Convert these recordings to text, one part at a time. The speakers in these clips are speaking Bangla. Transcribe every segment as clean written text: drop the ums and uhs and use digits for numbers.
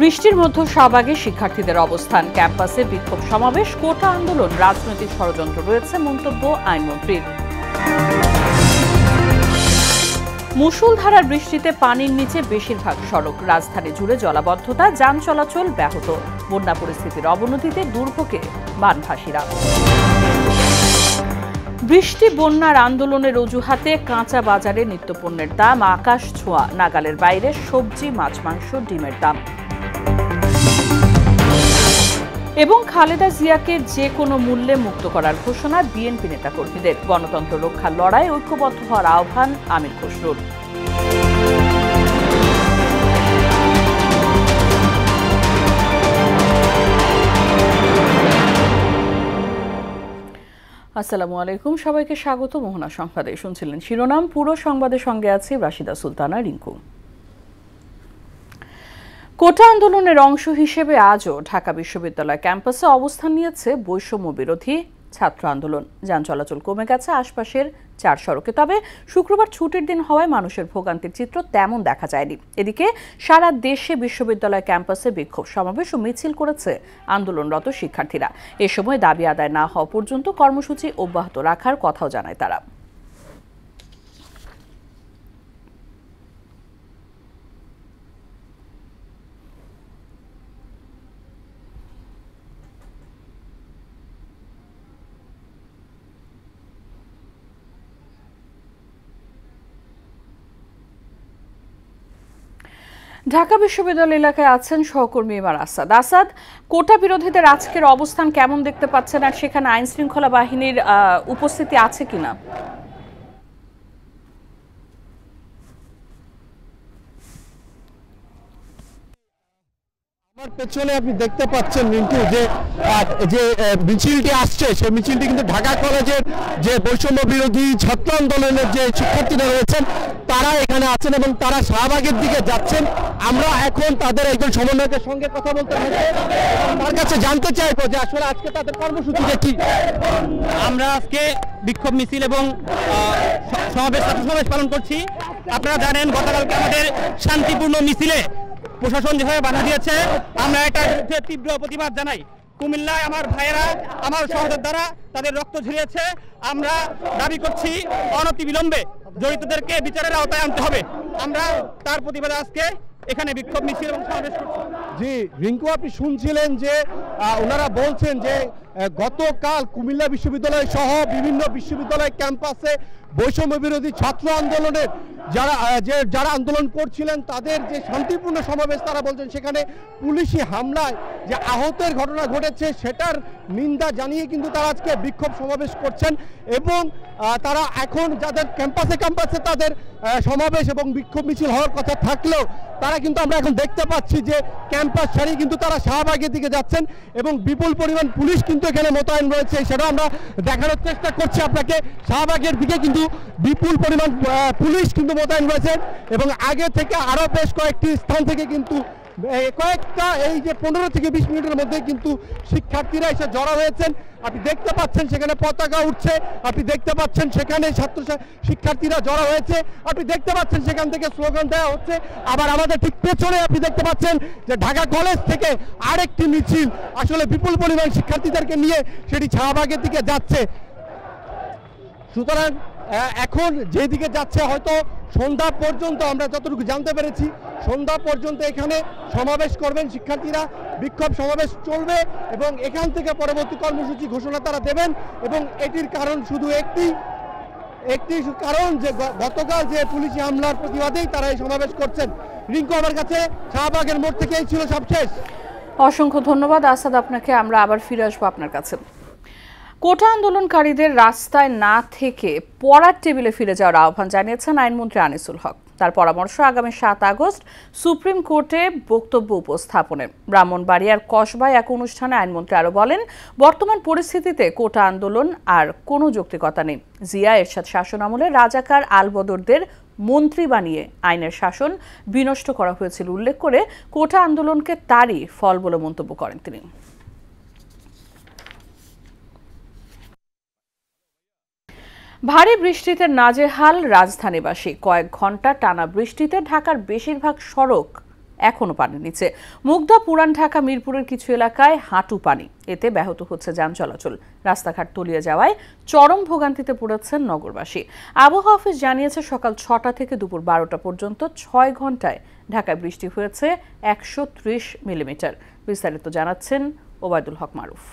বৃষ্টির মধ্যে শাহবাগে শিক্ষার্থীদের অবস্থান, ক্যাম্পাসে বিক্ষোভ সমাবেশ, কোটা আন্দোলন রাজনৈতিক ষড়যন্ত্র রয়েছে মন্তব্য আইনমন্ত্রীর। মুষলধারার বৃষ্টিতে পানির নিচে বেশিরভাগ সড়ক, রাজধানী জুড়ে জলাবদ্ধতা, যান চলাচল ব্যাহত। বন্যা পরিস্থিতির অবনতিতে দুর্ভোগে বানভাসীরা। বৃষ্টি বন্যার আন্দোলনের অজুহাতে কাঁচা বাজারে নিত্যপণ্যের দাম আকাশ ছোঁয়া, নাগালের বাইরে সবজি, মাছ, মাংস, ডিমের দাম। এবং খালেদা জিয়াকে যে কোনো মূল্যে মুক্ত করার ঘোষণা বিএনপি নেতাকর্মীদের। গণতন্ত্র রক্ষার লড়াই ঐক্যবদ্ধ হওয়ার আহ্বান আমির খসরুর। আসসালামু আলাইকুম, সবাইকে স্বাগত। মোহনা সংবাদে শুনছিলেন শিরোনাম, পুরো সংবাদের সঙ্গে আছি রাশিদা সুলতানা রিঙ্কু। কোটা আন্দোলনের অংশ হিসেবে আজও ঢাকা বিশ্ববিদ্যালয় ক্যাম্পাসে অবস্থান নিয়েছে বৈষম্য বিরোধী ছাত্র আন্দোলন। যান চলাচল কমে গেছে আশপাশের 4 সড়কে, তবে শুক্রবার ছুটির দিন হওয়ায় মানুষের ভোগান্তির চিত্র তেমন দেখা যায়নি। এদিকে সারা দেশে বিশ্ববিদ্যালয় ক্যাম্পাসে বিক্ষোভ সমাবেশ ও মিছিল করেছে আন্দোলনরত শিক্ষার্থীরা। এ সময় দাবি আদায় না হওয়া পর্যন্ত কর্মসূচি অব্যাহত রাখার কথাও জানায় তারা। ঢাকা বিশ্ববিদ্যালয় এলাকায় আছেন সহকর্মী ইমার আসাদ। আসাদ, কোটা বিরোধীদের আজকের অবস্থান কেমন দেখতে পাচ্ছেন, আর সেখানে আইন শৃঙ্খলা বাহিনীর উপস্থিতি আছে কিনা? আমার পেছনে আপনি দেখতে পাচ্ছেন মিন্টু, যে মিছিলটি আসছে, সেই মিছিলটি কিন্তু ঢাকা কলেজের যে বৈষম্য বিরোধী ছাত্র আন্দোলনের যে শিক্ষার্থীরা রয়েছেন তারা এখানে আছেন এবং তারা শাহবাগের দিকে যাচ্ছেন। আমরা এখন তাদের একজন সমন্বয়কের সঙ্গে কথা বলতে হবে, তার কাছে জানতে চাইবো যে আসলে আজকে তাদের কর্মসূচিটা কি। আমরা আজকে বিক্ষোভ মিছিল এবং সমাবেশ পালন করছি। আপনারা জানেন গতকালকে আমাদের শান্তিপূর্ণ মিছিলে প্রশাসন যেভাবে বাধা দিয়েছে, আমরা এটার বিরুদ্ধে তীব্র প্রতিবাদ জানাই। কুমিল্লায় আমার ভাইয়েরা, আমার সহযোদ্ধারা তাদের রক্ত ঝরিয়েছে। আমরা দাবি করছি অনতিবিলম্বে জড়িতদেরকে বিচারের আওতায় আনতে হবে। আমরা তার প্রতিবাদে আজকে এখানে বিক্ষোভ মিছিল এবং সমাবেশ করছি। জি রিঙ্কু, আপনি শুনছিলেন যে ওনারা বলছেন যে গতকাল কুমিল্লা বিশ্ববিদ্যালয় সহ বিভিন্ন বিশ্ববিদ্যালয় ক্যাম্পাসে বৈষম্য বিরোধী ছাত্র আন্দোলনের যারা আন্দোলন করছিলেন তাদের যে শান্তিপূর্ণ সমাবেশ, তারা বলছেন সেখানে পুলিশি হামলায় যে আহতের ঘটনা ঘটেছে সেটার নিন্দা জানিয়ে কিন্তু তারা আজকে বিক্ষোভ সমাবেশ করছেন। এবং তারা এখন যাদের ক্যাম্পাসে তাদের সমাবেশ এবং বিক্ষোভ মিছিল হওয়ার কথা থাকলেও তারা কিন্তু আমরা এখন দেখতে পাচ্ছি যে ক্যাম্পাস ছাড়িয়ে কিন্তু তারা শাহবাগের দিকে যাচ্ছেন এবং বিপুল পরিমাণ পুলিশ কিন্তু এখানে মোতায়েন রয়েছে। সেটাও আমরা দেখানোর চেষ্টা করছি আপনাকে। শাহবাগের দিকে কিন্তু বিপুল পরিমাণ পুলিশ কিন্তু মোতায়েন রয়েছে এবং আগে থেকে আরও বেশ কয়েকটি স্থান থেকে কিন্তু কয়েকটা এই যে 15 থেকে 20 মিনিটের মধ্যে কিন্তু শিক্ষার্থীরা এসে জড়ো হয়েছেন। আপনি দেখতে পাচ্ছেন সেখানে পতাকা উঠছে, আপনি দেখতে পাচ্ছেন সেখানে শিক্ষার্থীরা জড়ো হয়েছে, আপনি দেখতে পাচ্ছেন সেখান থেকে স্লোগান দেওয়া হচ্ছে। আবার আমাদের ঠিক পেছনে আপনি দেখতে পাচ্ছেন যে ঢাকা কলেজ থেকে আরেকটি মিছিল আসলে বিপুল পরিমাণ শিক্ষার্থীদেরকে নিয়ে সেটি শাহবাগের দিকে যাচ্ছে। সুতরাং এখন যেদিকে যাচ্ছে হয়তো সন্ধ্যা পর্যন্ত, আমরা যতটুকু জানতে পেরেছি সন্ধ্যা পর্যন্ত এখানে সমাবেশ করবেন শিক্ষার্থীরা, বিক্ষোভ সমাবেশ চলবে এবং এখান থেকে পরবর্তী কর্মসূচি ঘোষণা তারা দেবেন। এবং এটির কারণ শুধু একটি কারণ যে গতকাল যে পুলিশি হামলার প্রতিবাদেই তারা এই সমাবেশ করছেন। রিঙ্কু, আমার কাছে শাহবাগের মোড় থেকে এই ছিল সবশেষ। অসংখ্য ধন্যবাদ আসাদ আপনাকে। আমরা আবার ফিরে আসবো আপনার কাছে। কোটা আন্দোলনকারীদের রাস্তায় না থেকে পড়ার টেবিলে ফিরে যাওয়ার আহ্বান জানিয়েছেন আইনমন্ত্রী আনিসুল হক। তার পরামর্শ আগামী 7 আগস্ট সুপ্রিম কোর্টে বক্তব্য উপস্থাপনের। ব্রাহ্মণবাড়িয়ার কসবায় এক অনুষ্ঠানে আইনমন্ত্রী আরও বলেন, বর্তমান পরিস্থিতিতে কোটা আন্দোলন আর কোনো যৌক্তিকতা নেই। জিয়া এরশাদ শাসন আমলে রাজাকার আলবদরদের মন্ত্রী বানিয়ে আইনের শাসন বিনষ্ট করা হয়েছিল উল্লেখ করে কোটা আন্দোলনকে তারই ফল বলে মন্তব্য করেন তিনি। ভারী বৃষ্টিতে নাজেহাল রাজধানীবাসী। কয়েক ঘন্টা টানা বৃষ্টিতে ঢাকার বেশিরভাগ সড়ক এখনো পানির নিচে। মুগদা, পুরান ঢাকা, মিরপুরের কিছু এলাকায় হাঁটু পানি, এতে ব্যাহত হচ্ছে যান চলাচল। রাস্তাঘাট তলিয়ে যাওয়ায় চরম ভোগান্তিতে পড়েছেন নগরবাসী। আবহাওয়া অফিস জানিয়েছে সকাল ৬টা থেকে দুপুর ১২টা পর্যন্ত ৬ ঘন্টায় ঢাকায় বৃষ্টি হয়েছে ১৩০ মিলিমিটার। বিস্তারিত জানাচ্ছেন ওবায়দুল হক মারুফ।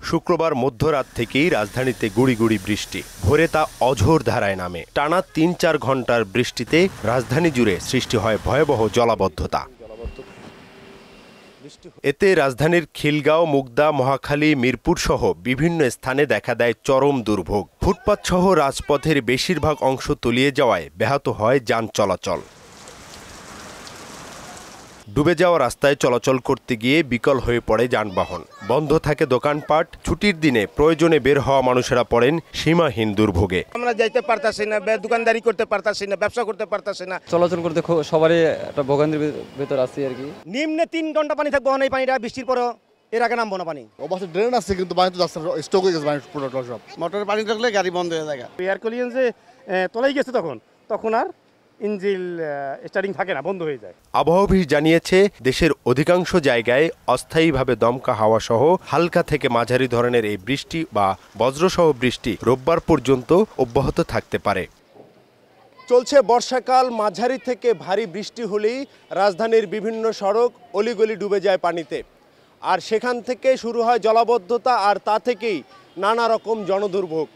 শুক্রবার মধ্যরাত থেকেই রাজধানীতে গুড়ি গুড়ি বৃষ্টি, ভোরে তা অঝোর ধারায় নামে। টানা ৩-৪ ঘন্টার বৃষ্টিতে রাজধানী জুড়ে সৃষ্টি হয় ভয়াবহ জলাবদ্ধতা। এতে রাজধানীর খিলগাঁও, মুগদা, মহাখালী, মিরপুর সহ বিভিন্ন স্থানে দেখা দেয় চরম দুর্ভোগ। ফুটপাত সহ রাজপথের বেশিরভাগ অংশ তলিয়ে যাওয়ায় ব্যাহত হয় যান চলাচল। ডুবে যাওয়া রাস্তায় চলাচল করতে গিয়ে বিকল হয়ে পড়ে যানবাহন, বন্ধ থাকে দোকানপাট। ছুটির দিনে প্রয়োজনে বের হওয়া মানুষেরা পড়েন সীমাহীন দুর্ভোগে। আমরা যাইতে পারতাছি না, দোকানদারি করতে পারতাছি না, ব্যবসা করতে পারতাছি না, চলাচল করতে সবারই একটা ভোগান্তির ভেতর আছি আর কি। নিম্নে 3 ঘন্টা পানি থাকবো, এই পানিটা বৃষ্টির পরও এর আগে নামবো না পানি। অবশ্যই ড্রেন আছে কিন্তু পানি তো যাচ্ছে, স্টক হয়ে গেছে পানি পুরো সব। মোটরের পানি থাকলে গাড়ি বন্ধ হয়ে যায়। এয়ার কলিয়েন্সে তলাই গেছে, তখন আর ইঞ্জিন স্টার্টিং থাকে না, বন্ধ হয়ে যায়। আবহাওয়া অফিস জানিয়েছে দেশের অধিকাংশ জায়গায় অস্থায়ীভাবে দমকা হাওয়া সহ হালকা থেকে মাঝারি ধরনের এই বৃষ্টি বা বজ্রসহ বৃষ্টি রোববার পর্যন্ত অব্যাহত থাকতে পারে। চলছে বর্ষাকাল, মাঝারি থেকে ভারী বৃষ্টি হলেই রাজধানীর বিভিন্ন সড়ক অলিগলি ডুবে যায় পানিতে, আর সেখান থেকে শুরু হয় জলাবদ্ধতা, আর তা থেকেই নানা রকম জনদুর্ভোগ।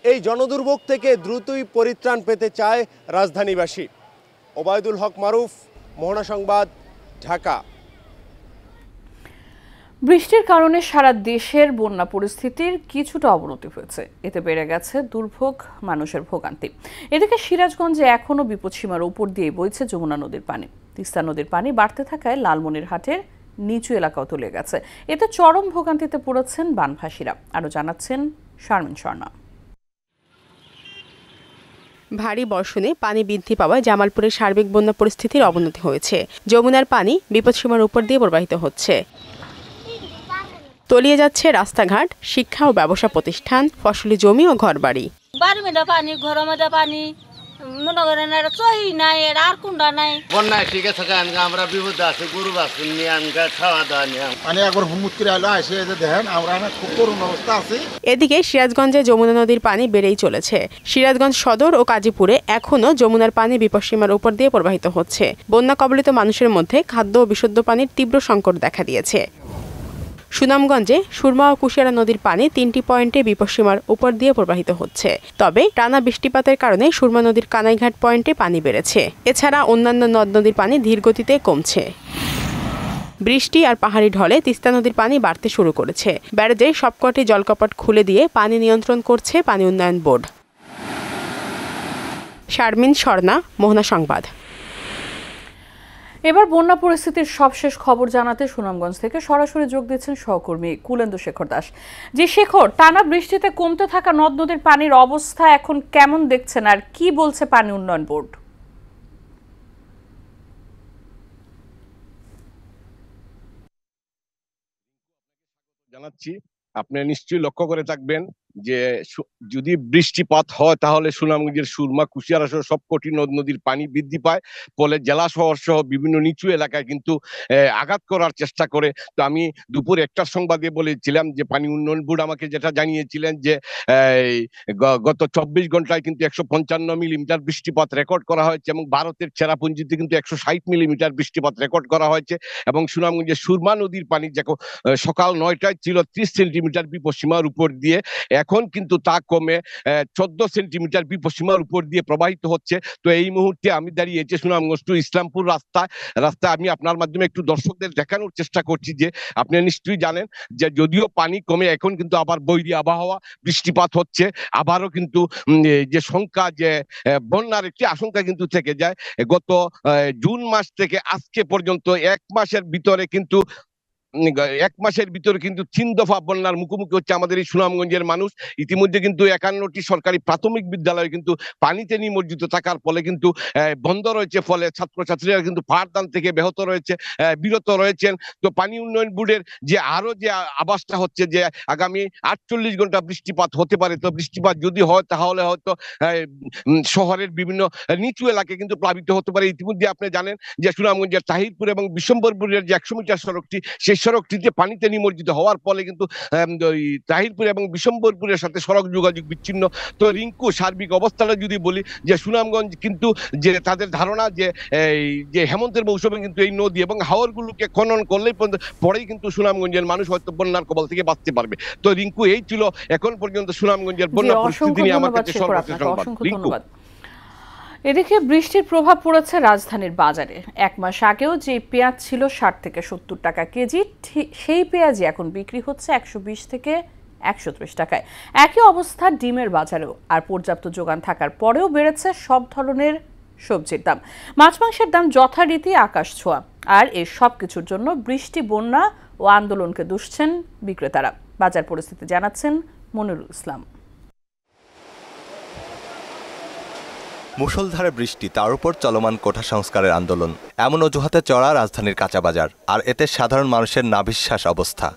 এই জনদুর্ভোগ থেকে দ্রুতই পরিত্রাণ পেতে চায় রাজধানীবাসী। ওবায়দুল হক মারুফ, মোহনা সংবাদ, ঢাকা। বৃষ্টির কারণে সারা দেশের বন্যা পরিস্থিতির কিছুটা অবনতি হয়েছে, এতে বেড়ে গেছে দুর্ভোগ, মানুষের ভোগান্তি। এদিকে সিরাজগঞ্জে এখনও বিপদসীমার উপর দিয়ে বইছে যমুনা নদীর পানি। তিস্তা নদীর পানি বাড়তে থাকায় লালমনিরহাটের নিচু এলাকাও তলিয়ে গেছে, এতে চরম ভোগান্তিতে পড়েছেন বানভাসীরা। আরও জানাচ্ছেন শারমিন স্বর্ণা। ভারী বর্ষণে পানি বৃদ্ধি পাওয়ায় জামালপুরের সার্বিক বন্যা পরিস্থিতির অবনতি হয়েছে। যমুনার পানি বিপদসীমার উপর দিয়ে প্রবাহিত হচ্ছে, তলিয়ে যাচ্ছে রাস্তাঘাট, শিক্ষা ও ব্যবসা প্রতিষ্ঠান, ফসলি জমি ও ঘরবাড়ি। বাড়ির মধ্যে পানি, ঘরের মধ্যে পানি, মনে করেন চহি নাই, আর কুন্ডা নাই। বন্যায় ঠিক আছে, আমরা বিপদে আছি, গরু বাছুর নিয়ে আনগা, খাওয়া দাওয়া নিয়ে মানে একবার হুমুত করে আলো আসে দেখেন আমরা খুব করুণ অবস্থা আছি। এদিকে সিরাজগঞ্জে যমুনা নদীর পানি বেড়েই চলেছে। সিরাজগঞ্জ সদর ও কাজীপুরে এখনও যমুনার পানি বিপদসীমার উপর দিয়ে প্রবাহিত হচ্ছে। বন্যা কবলিত মানুষের মধ্যে খাদ্য ও বিশুদ্ধ পানির তীব্র সংকট দেখা দিয়েছে। সুনামগঞ্জে সুরমা ও কুশিয়ারা নদীর পানি 3টি পয়েন্টে বিপদসীমার উপর দিয়ে প্রবাহিত হচ্ছে। তবে টানা বৃষ্টিপাতের কারণে সুরমা নদীর কানাইঘাট পয়েন্টে পানি বেড়েছে। এছাড়া অন্যান্য নদ নদীর পানি ধীর গতিতে কমছে। বৃষ্টি আর পাহাড়ি ঢলে তিস্তা নদীর পানি বাড়তে শুরু করেছে। ব্যারেজে সবকটি জলকপাট খুলে দিয়ে পানি নিয়ন্ত্রণ করছে পানি উন্নয়ন বোর্ড। শারমিন স্বর্ণা, মোহনা সংবাদ। এবার বন্যা পরিস্থিতির সবশেষ খবর জানাতে সুনামগঞ্জ থেকে সরাসরি যোগ দিচ্ছেন সহকর্মী কুলেন্দু শেখর দাস। যে শেখর, টানা বৃষ্টিতে কমতে থাকা নদ নদীর পানির অবস্থা এখন কেমন দেখছেন, আর কি বলছে পানি উন্নয়ন বোর্ড? জানাচ্ছি, আপনি নিশ্চয়ই লক্ষ্য করে থাকবেন যে যদি বৃষ্টিপাত হয় তাহলে সুনামগঞ্জের সুরমা, কুশিয়ারা সহ সবকটি নদ নদীর পানি বৃদ্ধি পায়, ফলে জেলা শহর সহ বিভিন্ন নিচু এলাকায় কিন্তু আঘাত করার চেষ্টা করে। তো আমি দুপুর 1টার সংবাদে বলেছিলাম যে পানি উন্নয়ন বোর্ড আমাকে যেটা জানিয়েছিলেন যে গত 24 ঘন্টায় কিন্তু 155 মিলিমিটার বৃষ্টিপাত রেকর্ড করা হয়েছে, এবং ভারতের চেরাপুঞ্জিতে কিন্তু 160 মিলিমিটার বৃষ্টিপাত রেকর্ড করা হয়েছে। এবং সুনামগঞ্জের সুরমা নদীর পানি দেখো সকাল 9টায় ছিল 30 সেন্টিমিটার বিপদসীমার উপর দিয়ে, এখন কিন্তু তা কমে 14 সেন্টিমিটার বিপদসীমার উপর দিয়ে প্রবাহিত হচ্ছে। তো এই মুহূর্তে আমি দাঁড়িয়েছি সুনামগঞ্জ টু ইসলামপুর রাস্তায়। আমি আপনার মাধ্যমে একটু দর্শকদের দেখানোর চেষ্টা করছি যে আপনি নিশ্চয়ই জানেন যে যদিও পানি কমে এখন কিন্তু আবার বৈরী আবহাওয়া, বৃষ্টিপাত হচ্ছে, আবারও কিন্তু যে সংখ্যা, যে বন্যার একটি আশঙ্কা কিন্তু থেকে যায়। গত জুন মাস থেকে আজকে পর্যন্ত 1 মাসের ভিতরে কিন্তু এক মাসের ভিতরে কিন্তু 3 দফা বন্যার মুখোমুখি হচ্ছে আমাদের এই সুনামগঞ্জের মানুষ। ইতিমধ্যে কিন্তু 51টি সরকারি প্রাথমিক বিদ্যালয় কিন্তু পানিতে নিমজ্জিত থাকার ফলে কিন্তু বন্ধ রয়েছে, ফলে ছাত্রছাত্রীরা কিন্তু পাঠদান থেকে বিরত রয়েছেন। তো পানি উন্নয়ন বোর্ডের যে আরো যে আভাসটা হচ্ছে যে আগামী 48 ঘন্টা বৃষ্টিপাত হতে পারে। তো বৃষ্টিপাত যদি হয় তাহলে হয়তো শহরের বিভিন্ন নিচু এলাকা কিন্তু প্লাবিত হতে পারে। ইতিমধ্যে আপনি জানেন যে সুনামগঞ্জের তাহিরপুর এবং বিশ্বম্বরপুরের যে 100 মিটার সড়কটি, সেই সড়কটিতে পানিতে নিমজ্জিত হওয়ার ফলে কিন্তু তাহিরপুর এবং বিশ্বম্বরপুরের সাথে সড়ক যোগাযোগ বিচ্ছিন্ন। তো রিঙ্কু, সার্বিক অবস্থাটা যদি বলি যে সুনামগঞ্জ কিন্তু যে তাদের ধারণা যে হেমন্তের মৌসুমে কিন্তু এই নদী এবং হাওরগুলোকে খনন করলেই পরেই কিন্তু সুনামগঞ্জের মানুষ হয়তো বন্যার কবল থেকে বাঁচতে পারবে। তো রিঙ্কু, এই ছিল এখন পর্যন্ত সুনামগঞ্জের বন্যা পরিস্থিতি নিয়ে আমার কাছে সর্বশেষ সংবাদ। রিঙ্কু, এদিকে বৃষ্টির প্রভাব পড়েছে রাজধানীর বাজারে। এক মাস আগেও যে পেঁয়াজ ছিল 60 থেকে 70 টাকা কেজি, সেই পেঁয়াজই এখন বিক্রি হচ্ছে 120 থেকে 130 টাকায়। একই অবস্থা ডিমের বাজারেও। আর পর্যাপ্ত যোগান থাকার পরেও বেড়েছে সব ধরনের সবজির দাম। মাছ মাংসের দাম যথারীতি আকাশ ছোঁয়া। আর এই সব কিছুর জন্য বৃষ্টি, বন্যা ও আন্দোলনকে দুষছেন বিক্রেতারা। বাজার পরিস্থিতি জানাচ্ছেন মনিরুল ইসলাম। মুষলধারে বৃষ্টি, তার উপর চলমান কোঠা সংস্কারের আন্দোলন, এমন অজুহাতে চড়া রাজধানীর কাঁচা বাজার। আর এতে সাধারণ মানুষের নাভিশ্বাস অবস্থা।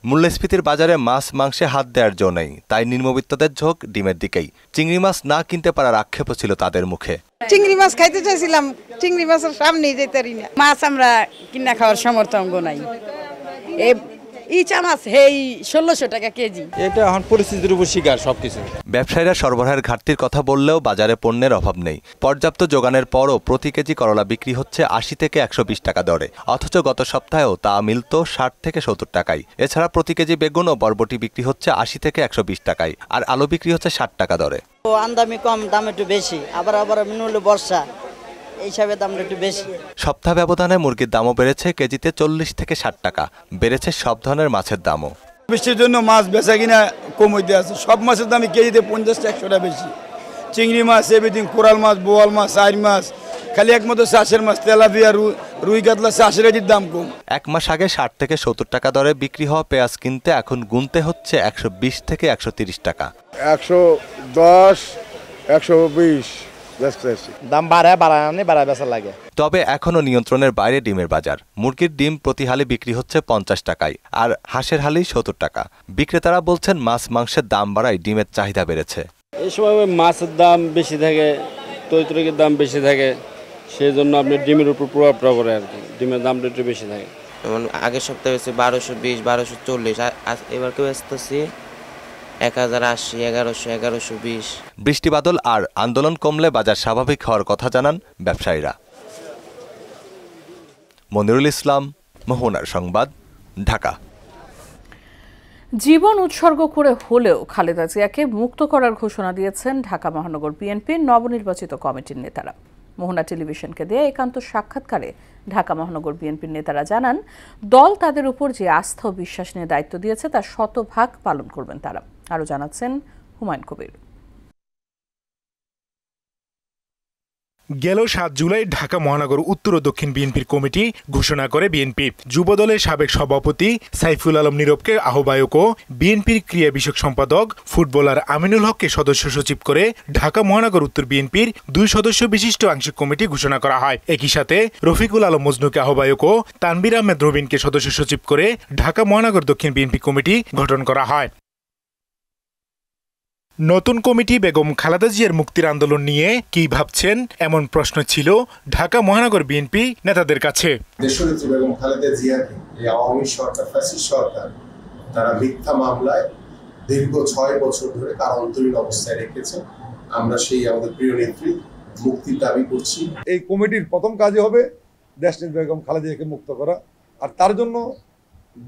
মূল্যস্ফীতির বাজারে মাছ মাংসে হাত দেওয়ার জো নেই, তাই নিম্নবিত্তদের ঝোঁক ডিমের দিকেই। চিংড়ি মাছ না কিনতে পারার আক্ষেপও ছিল তাদের মুখে। চিংড়ি মাছ খাইতে চাইছিলাম, চিংড়ি মাছের সামনেই যেতে পারি না। মাছ আমরা কিনা খাওয়ার সমর্থন নাই। ইচা মাছ 1600 টাকা কেজি। এটা এখন পরিস্থিতির উপর শিকার সবকিছু। ব্যবসায়ীরা সরবরাহের ঘাটতির কথা বললেও বাজারে পণ্যের অভাব নেই। পর্যাপ্ত যোগানের পরও প্রতি কেজি করলা বিক্রি হচ্ছে 80 থেকে 120 টাকা দরে, অথচ গত সপ্তাহেও তা মিলত 60 থেকে 70 টাকায়। এছাড়া প্রতি কেজি বেগুন ও বরবটি বিক্রি হচ্ছে 80 থেকে 120 টাকায়, আর আলু বিক্রি হচ্ছে 60 টাকা দরে। আমদানি কম, দাম একটু বেশি, আবার মিনুলে বর্ষা, এইসবের দাম একটু বেশি। সপ্তাহ ব্যবধানে মুরগির দামও বেড়েছে কেজিতে 40 থেকে 60 টাকা। বেড়েছে সব ধরনের মাছের দামও। বৃষ্টির জন্য মাছ বেচা কিনা কম হইতে আছে। সব মাছের দামই কেজিতে 50-100 টাকা বেশি। চিংড়ি মাছ, এভরিথিং, কোরাল মাছ, বোয়াল মাছ, আইর মাছ, খালি একমাত্র চাষের মাছ তেলাপিয়া, রুই কাতলা, চাষের দাম কম। এক মাস আগে 60 থেকে 70 টাকা দরে বিক্রি হওয়া পেঁয়াজ কিনতে এখন গুনতে হচ্ছে 120 থেকে 130 টাকা। 110, 120 দাম বাড়ায় বেচা লাগে। তবে এখনো নিয়ন্ত্রণের বাইরে ডিমের বাজার। মুরগির ডিম প্রতি হালি বিক্রি হচ্ছে 50 টাকায়, আর হাঁসের হালি 70 টাকা। বিক্রেতারা বলছেন মাছ মাংসের দাম বাড়ায় ডিমের চাহিদা বেড়েছে। এই সময় মাছের দাম বেশি থাকে, তৈতরিকের দাম বেশি থাকে, সেই জন্য আপনি ডিমের উপর প্রভাবটা পড়ে আর কি। ডিমের দামটা একটু বেশি থাকে। যেমন আগের সপ্তাহে হচ্ছে 1220, 1240, এবার কেউ আসতেছি 1080, 1100, 1120। বৃষ্টি বাদল আর আন্দোলন কমলে বাজার স্বাভাবিক হওয়ার কথা জানান ব্যবসায়ীরা। মনিরুল ইসলাম, মোহনার সংবাদ, ঢাকা। জীবন উৎসর্গ করে হলেও খালেদা জিয়াকে মুক্ত করার ঘোষণা দিয়েছেন ঢাকা মহানগর বিএনপির নবনির্বাচিত কমিটির নেতারা। মোহনা টেলিভিশনকে দেয়া একান্ত সাক্ষাৎকারে ঢাকা মহানগর বিএনপির নেতারা জানান, দল তাদের উপর যে আস্থা ও বিশ্বাস নিয়ে দায়িত্ব দিয়েছে তা শতভাগ পালন করবেন তারা। আরও জানাচ্ছেন হুমায়ুন কবির। গেল 7 জুলাই ঢাকা মহানগর উত্তর ও দক্ষিণ বিএনপির কমিটি ঘোষণা করে বিএনপি যুবদলের সাবেক সভাপতি সাইফুল আলম নীরবকে আহ্বায়ক ও বিএনপির ক্রিয়া বিষয়ক সম্পাদক ফুটবলার আমিনুল হককে সদস্য সচিব করে ঢাকা মহানগর উত্তর বিএনপির 2 সদস্য বিশিষ্ট আংশিক কমিটি ঘোষণা করা হয়। একই সাথে রফিকুল আলম মজনুকে আহ্বায়ক ও তানবির আহমেদ রবিনকে সদস্য সচিব করে ঢাকা মহানগর দক্ষিণ বিএনপি কমিটি গঠন করা হয়। নতুন কমিটি বেগম খালেদা জিয়ার মুক্তির আন্দোলন নিয়ে কি ভাবছেন, এমন প্রশ্ন ছিল ঢাকা মহানগর বিএনপি নেতাদের কাছে। দেশনেত্রী বেগম খালেদা জিয়াকে এই আওয়ামী সরকার, ফ্যাসিস্ট সরকার, তারা মিথ্যা মামলায় দীর্ঘ 6 বছর ধরে কারান্তরীণ অবস্থায় রেখেছে। আমরা সেই আমাদের প্রিয় নেত্রী মুক্তির দাবি করছি। এই কমিটির প্রথম কাজই হবে দেশনেত্রী বেগম খালেদা জিয়াকে মুক্ত করা। আর তার জন্য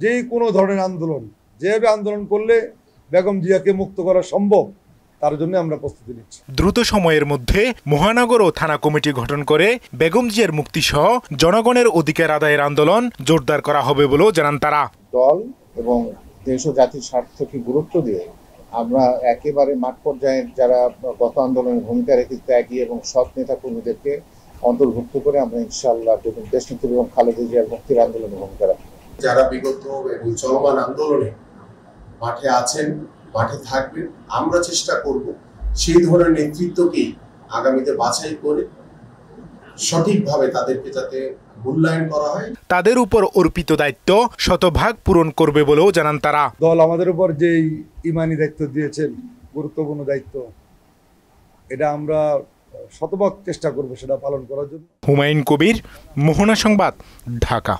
যে কোনো ধরনের আন্দোলন, যেভাবে আন্দোলন করলে বেগম জিয়াকে মুক্ত করা সম্ভব, তার জন্য আমরা প্রস্তুতি নিচ্ছি। দ্রুত সময়ের মধ্যে মহানগর ও থানা কমিটি গঠন করে বেগম জিয়ার মুক্তি সহ জনগণের অধিকার আদায়ের আন্দোলন জোরদার করা হবে বলেও জানান তারা। দল এবং দেশ ও জাতির স্বার্থকে গুরুত্ব দিয়ে আমরা একেবারে মাঠ পর্যায়ের যারা গত আন্দোলনের ভূমিকা রেখে ত্যাগী এবং সৎ নেতা কর্মীদেরকে অন্তর্ভুক্ত করে আমরা ইনশাআল্লাহ দেশনেত্রী বেগম খালেদা জিয়ার মুক্তির আন্দোলনে ভূমিকা রাখি। যারা বিগত এবং চলমান আন্দোলনে মাঠে আছেন, মাঠে থাকবেন, আমরা চেষ্টা করব সেই ধরনের নেতৃত্বকেই আগামীতে বাছাই করে সঠিকভাবে তাদেরকে যাতে মূল্যায়ন করা হয়। তাদের উপর অর্পিত দায়িত্ব শতভাগ পূরণ করবে বলেও জানান তারা। দল আমাদের উপর যেই ইমানি দায়িত্ব দিয়েছেন, গুরুত্বপূর্ণ দায়িত্ব, এটা আমরা শতভাগ চেষ্টা করব সেটা পালন করার জন্য। হুমায়ুন কবির, মোহনা সংবাদ, ঢাকা।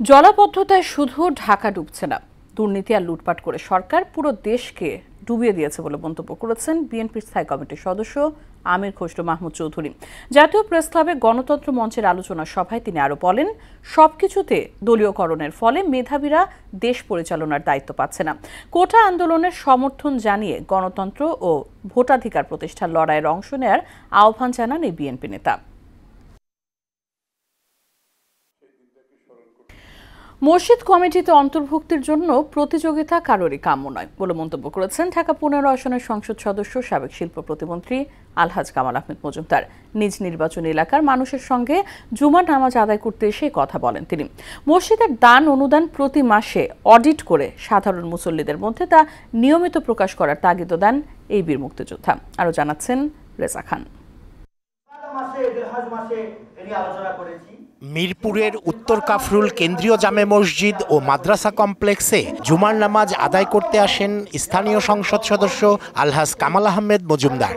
জলাবদ্ধতায় শুধু ঢাকা ডুবছে না, দুর্নীতি আর লুটপাট করে সরকার পুরো দেশকে ডুবিয়ে দিয়েছে বলে মন্তব্য করেছেন বিএনপির স্থায়ী কমিটির সদস্য আমির খসরু মাহমুদ চৌধুরী। জাতীয় প্রেস ক্লাবে গণতন্ত্র মঞ্চের আলোচনা সভায় তিনি আরো বলেন, সবকিছুতে দলীয়করণের ফলে মেধাবীরা দেশ পরিচালনার দায়িত্ব পাচ্ছে না। কোটা আন্দোলনের সমর্থন জানিয়ে গণতন্ত্র ও ভোটাধিকার প্রতিষ্ঠার লড়াইয়ের অংশ নেয়ার আহ্বান জানান এই বিএনপি নেতা। মসজিদ কমিটিতে অন্তর্ভুক্তির জন্য প্রতিযোগিতা কারোরই কাম্য নয় বলে মন্তব্য করেছেন ঢাকা ১৫ আসনের সংসদ সদস্য সাবেক শিল্প প্রতিমন্ত্রী আলহাজ কামাল আহমেদ মজুমদার। নিজ নির্বাচনী এলাকার মানুষের সঙ্গে জুমার নামাজ আদায় করতে এসে কথা বলেন তিনি। মসজিদের দান অনুদান প্রতি মাসে অডিট করে সাধারণ মুসল্লিদের মধ্যে তা নিয়মিত প্রকাশ করার তাগিদ দেন এই বীর মুক্তিযোদ্ধা। আরও জানাচ্ছেন রেজা খান। মিরপুরের উত্তর কাফরুল কেন্দ্রীয় জামে মসজিদ ও মাদ্রাসা কমপ্লেক্সে জুমার নামাজ আদায় করতে আসেন স্থানীয় সংসদ সদস্য আলহাজ কামাল আহমেদ মজুমদার।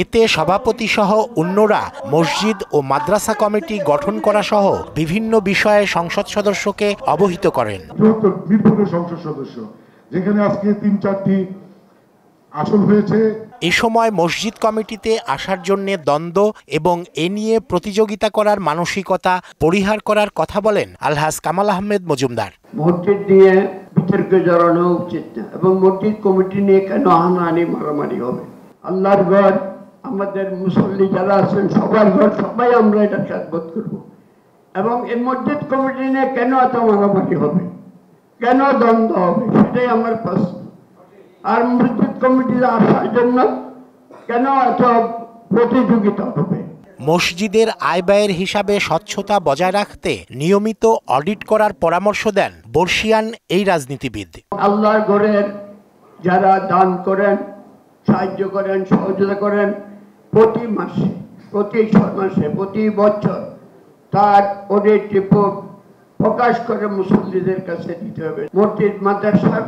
এতে সভাপতি সহ অন্যরা মসজিদ ও মাদ্রাসা কমিটি গঠন করা সহ বিভিন্ন বিষয়ে সংসদ সদস্যকে অবহিত করেন। মিরপুরের সংসদ সদস্য যেখানে আজকে ৩-৪টি আসন হয়েছে। এ সময় মসজিদ কমিটিতে আসার জন্য দ্বন্দ্ব এবং এ নিয়ে প্রতিযোগিতা করার মানসিকতা পরিহার করার কথা বলেন আলহাজ কামাল আহমেদ মজুমদার। মসজিদ নিয়ে বিতর্কে জড়ানো উচিত না এবং মসজিদ কমিটি নিয়ে কেন হানাহানি মারামারি হবে? আল্লাহর ঘর, আমাদের মুসল্লি যারা আছেন সবার ঘর, সবাই আমরা এটা খেদমত করব এবং এই মসজিদ কমিটি নিয়ে কেন এত মারামারি হবে, কেন দ্বন্দ্ব হবে, সেটাই আমার প্রশ্ন। আর মসজিদ কমিটিতে আসার জন্য কেন এত প্রতিযোগিতা হবে? মসজিদের আয় ব্যয়ের হিসাবে স্বচ্ছতা বজায় রাখতে নিয়মিত অডিট করার পরামর্শ দেন বর্ষিয়ান এই রাজনীতিবিদ। আল্লাহর ঘরের যারা দান করেন, সাহায্য করেন, সহযোগিতা করেন, প্রতি মাসে, প্রতি 6 মাসে, প্রতি বছর তার অডিট রিপোর্ট প্রকাশ করে মুসল্লিদের কাছে দিতে হবে। মসজিদ মাদ্রাসার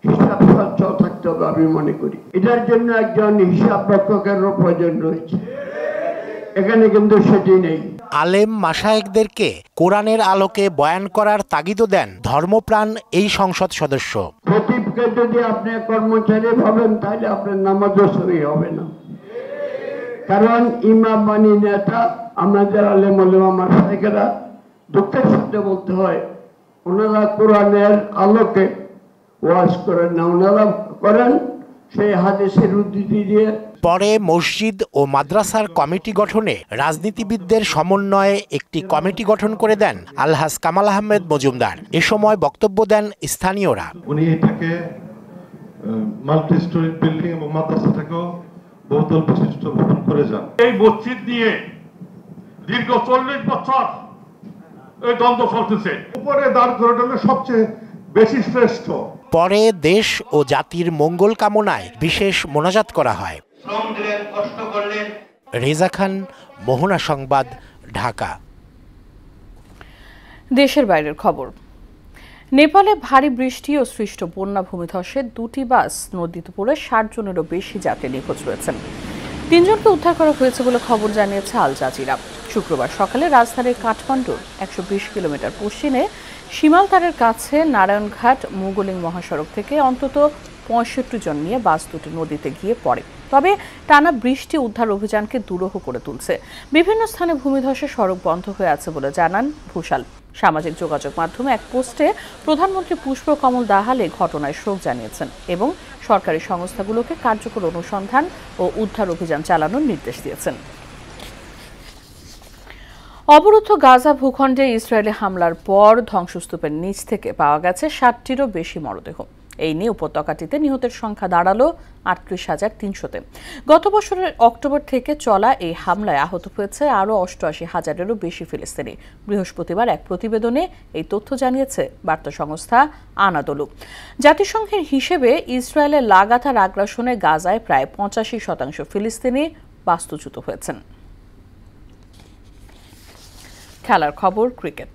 হিসাব স্বচ্ছ থাকতে হবে আমি মনে করি। এটার জন্য একজন হিসাব রক্ষকেরও প্রয়োজন রয়েছে, এখানে কিন্তু সেটি নেই। আলেম মাশায়েখদেরকে কোরআনের আলোকে বয়ান করার তাগিদ দেন ধর্মপ্রাণ এই সংসদ সদস্য। খতিবকে যদি আপনি কর্মচারী ভাবেন তাহলে আপনার নামাজও সহি হবে না, কারণ ইমাম বানি নেতা আমাদের আলেম ওলামা মাশায়েখরা দুঃখের সাথে বলতে হয় ওনারা কোরআনের আলোকে ওয়াজ করেন না, ওনারা করেন সেই হাদিসের উদ্ধৃতি দিয়ে। পরে মসজিদ ও মাদ্রাসার কমিটি গঠনে রাজনীতিবিদদের সমন্বয়ে একটি কমিটি গঠন করে দেন আলহাজ কামাল আহমেদ মজুমদার। এ সময় বক্তব্য দেন স্থানীয়রা। উনি এটাকে মাল্টি স্টোরি বিল্ডিং এবং মাদ্রাসাটাকেও বহুতল বিশিষ্ট ভবন করে যান। এই মসজিদ নিয়ে দীর্ঘ 40 বছর এই দ্বন্দ্ব চলতেছে। উপরে দাঁড় করাটা সবচেয়ে বেশি শ্রেষ্ঠ। পরে দেশ ও জাতির মঙ্গল কামনায় বিশেষ মোনাজাত করা হয়। রেজা খান, মোহনা সংবাদ, ঢাকা। দেশের বাইরের খবর। নেপালে ভারী বৃষ্টি ও সৃষ্ট বন্যা ভূমিধসে 2টি বাস নদীতে পড়ে 60 জনেরও বেশি যাত্রী নিখোঁজ রয়েছেন। 3 জনকে উদ্ধার করা হয়েছে বলে খবর জানিয়েছে আল জাজিরা। শুক্রবার সকালে রাজধানীর কাঠমান্ডুর 120 কিলোমিটার পশ্চিমে সীমালতারের কাছে নারায়ণঘাট মুগলিং মহাসড়ক থেকে অন্তত 65 জন নিয়ে বাস দুটি নদীতে গিয়ে পড়ে। তবে টানা বৃষ্টি উদ্ধার অভিযানকে দুরূহ করে তুলছে। বিভিন্ন স্থানে ভূমিধসে সড়ক বন্ধ হয়ে আছে বলে জানান ভূষাল। সামাজিক যোগাযোগ মাধ্যমে এক পোস্টে প্রধানমন্ত্রী পুষ্পকমল দাহাল এই ঘটনায় শোক জানিয়েছেন এবং সরকারি সংস্থাগুলোকে কার্যকর অনুসন্ধান ও উদ্ধার অভিযান চালানোর নির্দেশ দিয়েছেন। অবরুদ্ধ গাজা ভূখণ্ডে ইসরায়েলি হামলার পর ধ্বংসস্তূপের নিচ থেকে পাওয়া গেছে 60টিরও বেশি মরদেহ। এই নিয়ে উপত্যকাটিতে নিহতের সংখ্যা দাঁড়ালো ৩৮,৩০০-তে। গত বছরের অক্টোবর থেকে চলা এই হামলায় আহত হয়েছে আরও ৮৮,০০০-এরও বেশি ফিলিস্তিনি। বৃহস্পতিবার এক প্রতিবেদনে এই তথ্য জানিয়েছে বার্তা সংস্থা আনাদোলু। জাতিসংঘের হিসেবে ইসরায়েলের লাগাতার আগ্রাসনে গাজায় প্রায় ৮৫% ফিলিস্তিনি বাস্তুচ্যুত হয়েছেন। খেলার খবর, ক্রিকেট।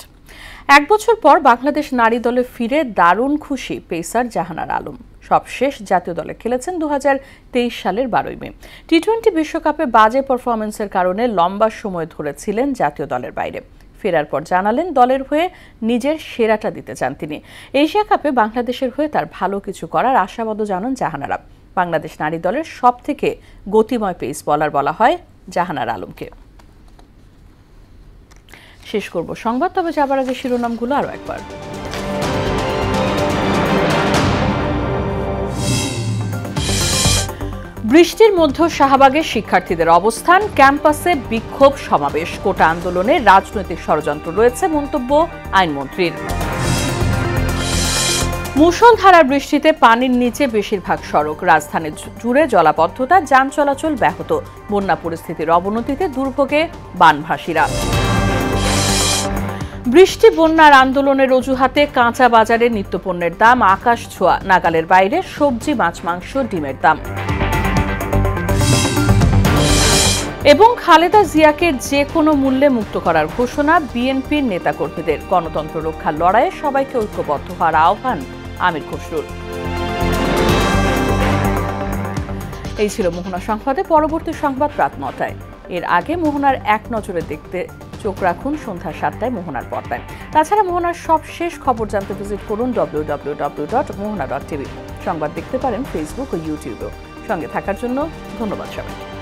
এক বছর পর বাংলাদেশ নারী দলে ফিরে দারুণ খুশি পেসার জাহানারা আলম। সবশেষ জাতীয় দলে খেলেছেন 2023 সালের 12 মে। টি-20 বিশ্বকাপে বাজে পারফরমেন্সের কারণে লম্বা সময় ধরে ছিলেন জাতীয় দলের বাইরে। ফেরার পর জানালেন দলের হয়ে নিজের সেরাটা দিতে চান তিনি। এশিয়া কাপে বাংলাদেশের হয়ে তার ভালো কিছু করার আশাবাদও জানান জাহানারা। বাংলাদেশ নারী দলের সবথেকে গতিময় পেস বোলার বলা হয় জাহানারা আলমকে। শেষ করব সংবাদ, তবে যাবার আগে শিরোনামগুলো আরও একবার। বৃষ্টির মধ্যে শাহবাগের শিক্ষার্থীদের অবস্থান, ক্যাম্পাসে বিক্ষোভ সমাবেশ, কোটা আন্দোলনে রাজনৈতিক ষড়যন্ত্র রয়েছে মন্তব্য আইনমন্ত্রীর। মুষলধারার বৃষ্টিতে পানির নিচে বেশিরভাগ সড়ক, রাজধানী জুড়ে জলাবদ্ধতা, যান চলাচল ব্যাহত, বন্যা পরিস্থিতির অবনতিতে দুর্ভোগে বানভাসীরা। বৃষ্টি বন্যার আন্দোলনের অজুহাতে কাঁচা বাজারে নিত্যপণ্যের দাম আকাশ ছোঁয়া, নাগালের বাইরে সবজি, মাছ, মাংস, ডিমের দাম। এবং খালেদা জিয়াকে যে কোনো মূল্যে মুক্ত করার ঘোষণা বিএনপির নেতাকর্মীদের। গণতন্ত্র রক্ষার লড়াইয়ে সবাইকে ঐক্যবদ্ধ হওয়ার আহ্বান আমির খসরুর। এই ছিল মোহনা সংবাদে। পরবর্তী সংবাদ রাত 9টায়। এর আগে মোহনার এক নজরে দেখতে চোখ রাখুন সন্ধ্যা 7টায় মোহনার পর্দায়। তাছাড়া মোহনার সব শেষ খবর জানতে ভিজিট করুন www.mohana.tv। সংবাদ দেখতে পারেন ফেসবুক ও ইউটিউবেও। সঙ্গে থাকার জন্য ধন্যবাদ সবাইকে।